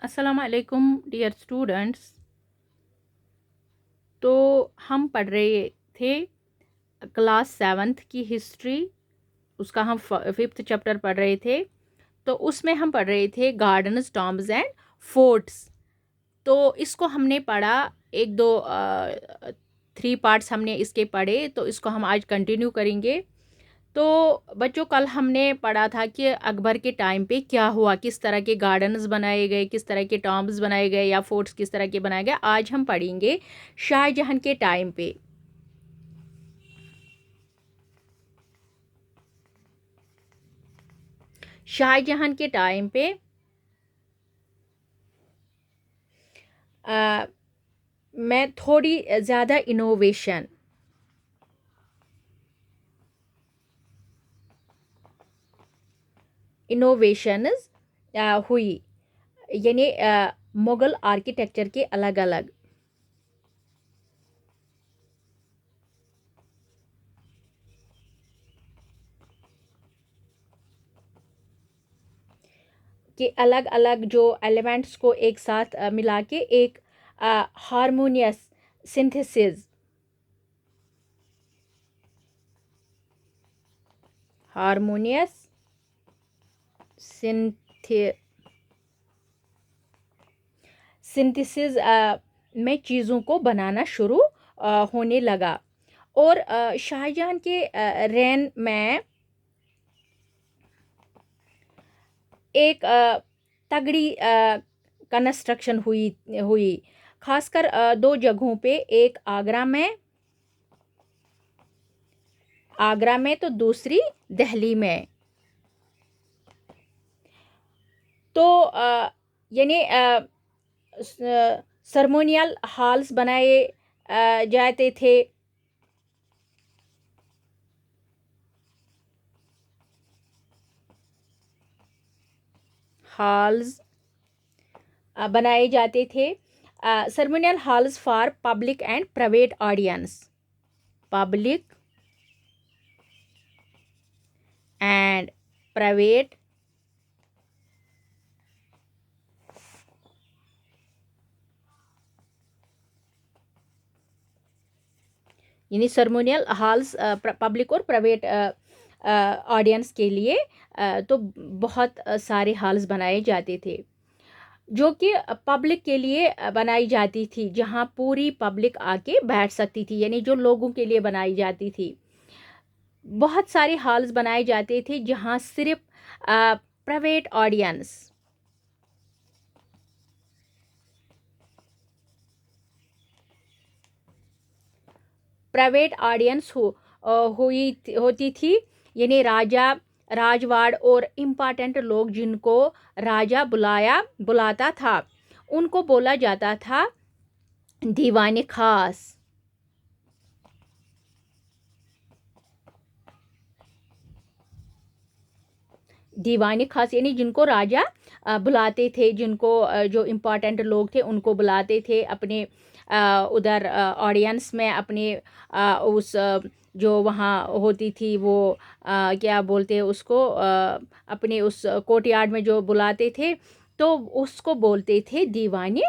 अस्सलाम वालेकुम dear students. तो हम पढ़ रहे थे क्लास सेवन्थ की हिस्ट्री। उसका हम फिफ्थ चैप्टर पढ़ रहे थे। तो उसमें हम पढ़ रहे थे गार्डन्स, टॉम्ब्स एंड फोर्ट्स। तो इसको हमने पढ़ा, एक दो थ्री पार्ट्स हमने इसके पढ़े, तो इसको हम आज कंटिन्यू करेंगे। तो बच्चों, कल हमने पढ़ा था कि अकबर के टाइम पे क्या हुआ, किस तरह के गार्डन्स बनाए गए, किस तरह के टॉम्ब्स बनाए गए या फोर्ट्स किस तरह के बनाए गए। आज हम पढ़ेंगे शाहजहां के टाइम पे। शाहजहां के टाइम पे मैं थोड़ी ज़्यादा इनोवेशंस हुई, यानी मुग़ल आर्किटेक्चर के अलग अलग अलग अलग जो एलिमेंट्स को एक साथ मिला के एक हारमोनियस सिंथेसिस हारमोनियस सिंथेसिस में चीज़ों को बनाना शुरू होने लगा। और शाहजहां के रेन में एक तगड़ी कंस्ट्रक्शन हुई हुई खासकर दो जगहों पे, एक आगरा में तो दूसरी दिल्ली में। तो यानी सरमोनियल हॉल्स बनाए जाते थे। हॉल्स बनाए जाते थे, ceremonial halls for public and private audience. Public and private यानी सरमोनियल हॉल्स पब्लिक और प्राइवेट ऑडियंस के लिए तो बहुत सारे हॉल्स बनाए जाते थे, जो कि पब्लिक के लिए बनाई जाती थी, जहां पूरी पब्लिक आके बैठ सकती थी, यानी जो लोगों के लिए बनाई जाती थी। बहुत सारे हॉल्स बनाए जाते थे जहां सिर्फ प्राइवेट ऑडियंस होती थी, यानी राजा, राजवाड़ और इम्पोर्टेंट लोग जिनको राजा बुलाता था, उनको बोला जाता था दीवाने खास। दीवाने खास यानी जिनको राजा बुलाते थे, जिनको जो इम्पोर्टेंट लोग थे उनको बुलाते थे अपने उधर ऑडियंस में, अपने उस जो वहाँ होती थी वो क्या बोलते हैं उसको, अपने उस कोर्टयार्ड में जो बुलाते थे, तो उसको बोलते थे दीवाने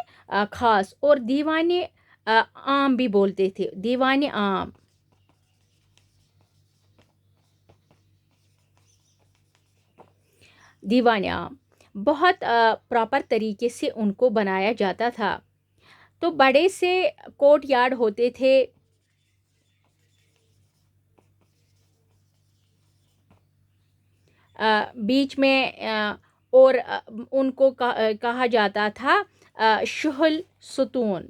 खास। और दीवाने आम भी बोलते थे, दीवाने आम। दीवाना बहुत प्रॉपर तरीके से उनको बनाया जाता था। तो बड़े से कोर्ट यार्ड होते थे, बीच में और उनको कहा जाता था शुहुल सुतून।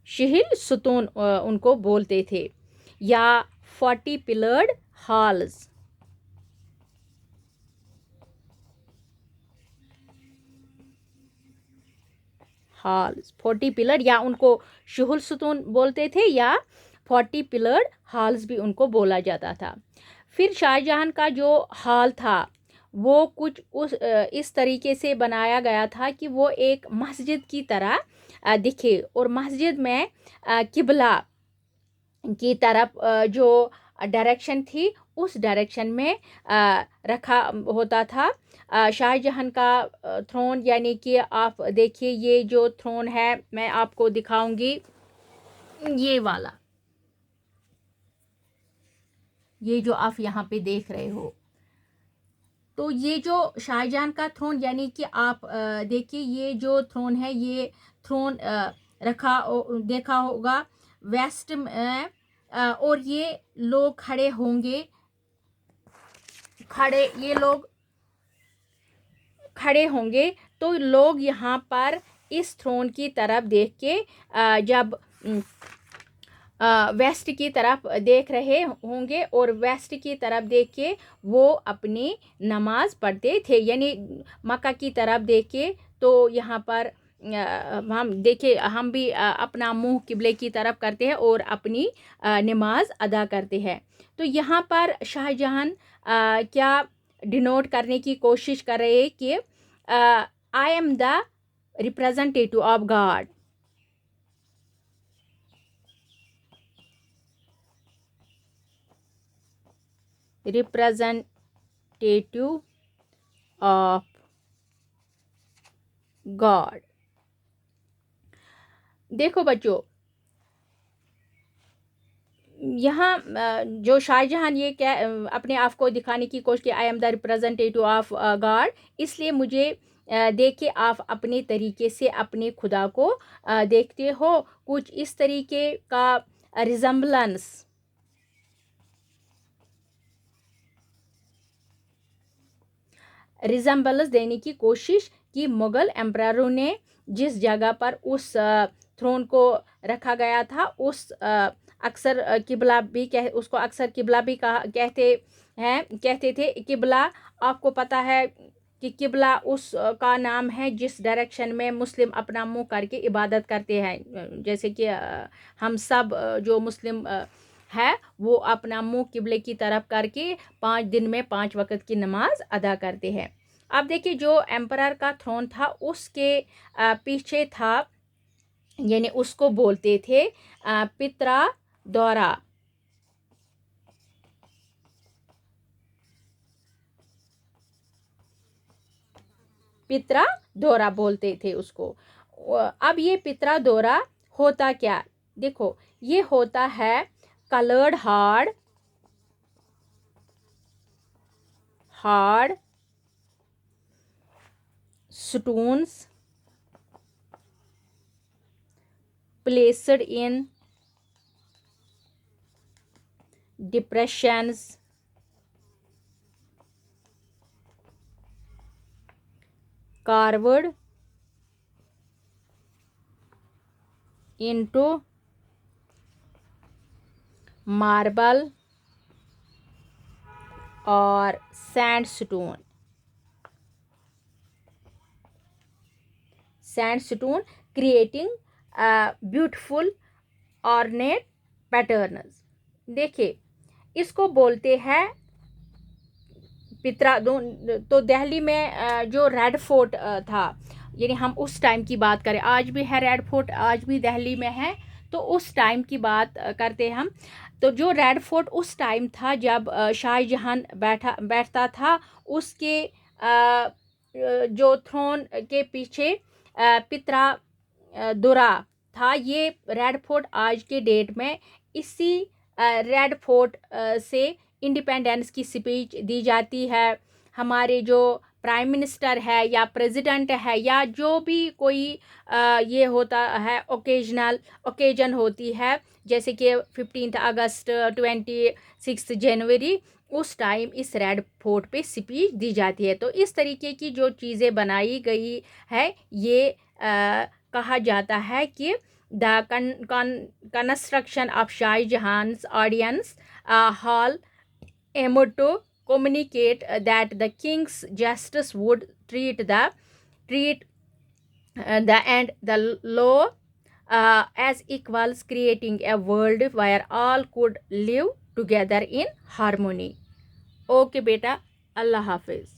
शिहिल सुतून उनको बोलते थे, या 40 पिलर्ड हॉल्स। हॉल्स 40 पिलर, या उनको शुहुल सुतून बोलते थे, या 40 पिलर्ड हॉल्स भी उनको बोला जाता था। फिर शाहजहां का जो हॉल था वो कुछ इस तरीके से बनाया गया था कि वो एक मस्जिद की तरह दिखे, और मस्जिद में किबला की तरफ जो डायरेक्शन थी उस डायरेक्शन में रखा होता था। शाहजहां का थ्रोन, यानी कि आप देखिए ये जो थ्रोन है मैं आपको दिखाऊंगी, ये वाला, ये जो आप यहाँ पे देख रहे हो, तो ये जो शाहजहां का थ्रोन, यानी कि आप देखिए ये जो थ्रोन है, ये थ्रोन देखा होगा वेस्ट में, और ये लोग खड़े होंगे, ये लोग खड़े होंगे, तो लोग यहाँ पर इस थ्रोन की तरफ देख के जब वेस्ट की तरफ देख रहे होंगे और वेस्ट की तरफ देख के वो अपनी नमाज पढ़ते थे, यानी मक्का की तरफ देख के। तो यहाँ पर हम देखे, हम भी अपना मुंह किबले की तरफ करते हैं और अपनी नमाज अदा करते हैं। तो यहाँ पर शाहजहां क्या डिनोट करने की कोशिश कर रहे हैं कि I am the representative of God, representative of God. देखो बच्चों, यहाँ जो शाहजहां ये क्या अपने आप को दिखाने की कोशिश की, I am the representative of God, इसलिए मुझे देखिए आप अपने तरीके से अपने खुदा को देखते हो, कुछ इस तरीके का रिजम्बलेंस देने की कोशिश की। मुगल एम्पररों ने जिस जगह पर उस थ्रोन को रखा गया था, उस अक्सर किबला भी उसको अक्सर किबला भी कहते थे। किबला, आपको पता है कि किबला उस का नाम है जिस डायरेक्शन में मुस्लिम अपना मुंह करके इबादत करते हैं। जैसे कि हम सब जो मुस्लिम है वो अपना मुंह किबले की तरफ करके 5 दिन में 5 वक्त की नमाज अदा करते हैं। अब देखिए जो एम्परर का थ्रोन था उसके पीछे था, यानी उसको बोलते थे पित्रा दौरा, पित्रा दौरा बोलते थे उसको। अब ये पित्रा दौरा होता क्या, देखो ये होता है coloured hard stones placed in depressions carved into marble or sandstone, creating beautiful ornate patterns। देखिए इसको बोलते हैं पित्रा। तो दिल्ली में जो रेड फोर्ट था, यानी हम उस टाइम की बात करें, आज भी है रेड फोर्ट, आज भी दिल्ली में है, तो उस टाइम की बात करते हैं हम। तो जो रेड फोर्ट उस टाइम था जब शाहजहां बैठता था, उसके जो थ्रोन के पीछे पित्रा दुरा था। ये रेड फोर्ट आज के डेट में इसी रेड फोर्ट से इंडिपेंडेंस की स्पीच दी जाती है। हमारे जो प्राइम मिनिस्टर है या प्रेसिडेंट है या जो भी कोई ये होता है ओकेजन होती है, जैसे कि 15 अगस्त, 26 जनवरी, उस टाइम इस रेड फोर्ट पे स्पीच दी जाती है। तो इस तरीके की जो चीज़ें बनाई गई है, ये कहा जाता है कि द कंस्ट्रक्शन ऑफ शाहजहां's audience hall aimed to communicate that the king's justice would treat the and the law as equals, creating a world where all could live together in harmony। Okay बेटा, अल्लाह हाफिज़।